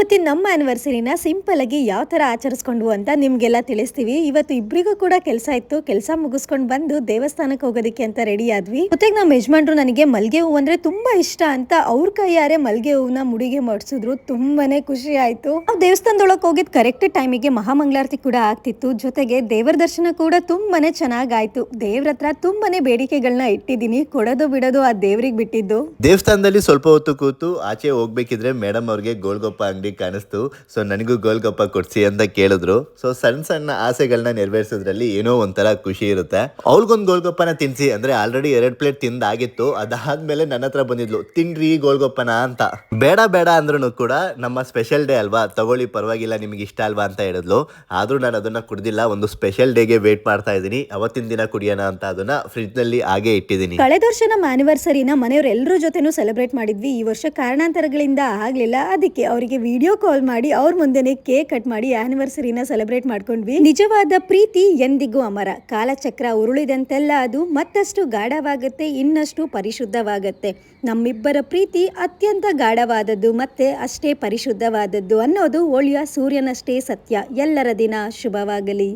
ಇವತ್ತಿನ ನಮ್ಮ ಆನಿವರ್ಸರಿನ ಸಿಂಪಲ್ ಆಗಿ ಯಾವ ತರ ಆಚರಿಸ್ಕೊಂಡ್ವು ಅಂತ ನಿಮ್ಗೆಲ್ಲ ತಿಳಿಸ್ತೀವಿ. ಇವತ್ತು ಇಬ್ಬರಿಗೂ ಕೂಡ ಕೆಲಸ ಇತ್ತು. ಕೆಲಸ ಮುಗಿಸ್ಕೊಂಡು ಬಂದು ದೇವಸ್ಥಾನಕ್ಕೆ ಹೋಗೋದಕ್ಕೆ ಅಂತ ರೆಡಿ ಆದ್ವಿ. ಜೊತೆಗೆ ನಮ್ಮ ಯಜಮಾನ್ರು ನನಗೆ ಮಲ್ಗೆ ಹೂವು ಅಂದ್ರೆ ತುಂಬಾ ಇಷ್ಟ ಅಂತ ಅವ್ರ ಕೈಯಾರೆ ಮಲ್ಗೆ ಹೂವನ್ನ ಮುಡಿಗೆ ಮಾಡಿಸಿದ್ರು. ತುಂಬಾನೇ ಖುಷಿ ಆಯ್ತು. ನಾವು ದೇವಸ್ಥಾನದೊಳಗೆ ಹೋಗಿದ್ ಕರೆಕ್ಟ್ ಟೈಮಿಗೆ ಮಹಾಮಂಗಳಾರತಿ ಕೂಡ ಆಗ್ತಿತ್ತು. ಜೊತೆಗೆ ದೇವರ ದರ್ಶನ ಕೂಡ ತುಂಬಾನೇ ಚೆನ್ನಾಗಾಯ್ತು. ದೇವ್ರ ಹತ್ರ ತುಂಬಾನೇ ಬೇಡಿಕೆಗಳನ್ನ ಇಟ್ಟಿದ್ದೀನಿ. ಕೊಡೋದು ಬಿಡೋದು ಆ ದೇವ್ರಿಗೆ ಬಿಟ್ಟಿದ್ದು. ದೇವಸ್ಥಾನದಲ್ಲಿ ಸ್ವಲ್ಪ ಹೊತ್ತು ಕೂತು ಆಚೆ ಹೋಗ್ಬೇಕಿದ್ರೆ ಮೇಡಮ್ ಅವ್ರಿಗೆ ಗೋಲ್ಗಪ್ಪ ಅಂಗಡಿ ಕಾಣಿಸ್ತು. ಸೊ ನನಗೂ ಗೋಲ್ಗಪ್ಪ ಕೊಡ್ಸಿ ಅಂತ ಕೇಳಿದ್ರು. ಸೊ ಸಣ್ಣ ಸಣ್ಣ ಆಸೆಗಳನ್ನ ನೆರವೇರಿಸೋದ್ರಲ್ಲಿ ಏನೋ ಒಂಥರ ಖುಷಿ ಇರುತ್ತೆ. ಅವ್ರಿಗೊಂದು ಗೋಲ್ಗಪ್ಪನ ತಿನ್ಸಿ ಅಂದ್ರೆ ಆಲ್ರೆಡಿ 2 ಪ್ಲೇಟ್ ತಿಂದಾಗಿತ್ತು. ಅದಾದ್ಮೇಲೆ ನನ್ನ ಹತ್ರ ಬಂದಿದ್ಲು, ತಿನ್ರಿ ಗೋಲ್ಗಪ್ಪನ ಅಂತ. ಬೇಡ ಬೇಡ ಅಂದ್ರೂ ಕೂಡ ನಮ್ಮ ಸ್ಪೆಷಲ್ ಡೇ ಅಲ್ವಾ, ತಗೊಳ್ಳಿ ಪರವಾಗಿಲ್ಲ ನಿಮ್ಗೆ ಇಷ್ಟ ಅಲ್ವಾ ಅಂತ ಹೇಳಿದ್ಲು. ಆದ್ರೂ ನಾನು ಅದನ್ನ ಕುಡ್ದಿಲ್ಲ. ಒಂದು ಸ್ಪೆಷಲ್ ಡೇಗೆ ವೇಟ್ ಮಾಡ್ತಾ ಇದ್ದೀನಿ, ಅವತ್ತಿನ ದಿನ ಕುಡಿಯೋಣ ಅಂತ ಅದನ್ನ ಫ್ರಿಜ್ ನಲ್ಲಿ ಹಾಗೆ ಇಟ್ಟಿದ್ದೀನಿ. ಕಳೆದ ವರ್ಷ ನಮ್ಮ ಆನಿವರ್ಸರಿನ ಮನೆಯವ್ರ ಎಲ್ಲರ ಜೊತೆನೂ ಸೆಲೆಬ್ರೇಟ್ ಮಾಡಿದ್ವಿ. ಈ ವರ್ಷ ಕಾರಣಾಂತರಗಳಿಂದ ಆಗ್ಲಿಲ್ಲ. ಅದಕ್ಕೆ ಅವರಿಗೆ ವಿಡಿಯೋ ಕಾಲ್ ಮಾಡಿ ಅವ್ರ ಮುಂದೆನೆ ಕೇಕ್ ಕಟ್ ಮಾಡಿ ಆನಿವರ್ಸರಿನ ಸೆಲೆಬ್ರೇಟ್ ಮಾಡ್ಕೊಂಡ್ವಿ. ನಿಜವಾದ ಪ್ರೀತಿ ಎಂದಿಗೂ ಅಮರ. ಕಾಲಚಕ್ರ ಉರುಳಿದಂತೆಲ್ಲ ಅದು ಮತ್ತಷ್ಟು ಗಾಢವಾಗುತ್ತೆ, ಇನ್ನಷ್ಟು ಪರಿಶುದ್ಧವಾಗುತ್ತೆ. ನಮ್ಮಿಬ್ಬರ ಪ್ರೀತಿ ಅತ್ಯಂತ ಗಾಢವಾದದ್ದು ಮತ್ತೆ ಅಷ್ಟೇ ಪರಿಶುದ್ಧವಾದದ್ದು ಅನ್ನೋದು ಒಳ್ಳೆಯ ಸೂರ್ಯನಷ್ಟೇ ಸತ್ಯ. ಎಲ್ಲರ ದಿನ ಶುಭವಾಗಲಿ.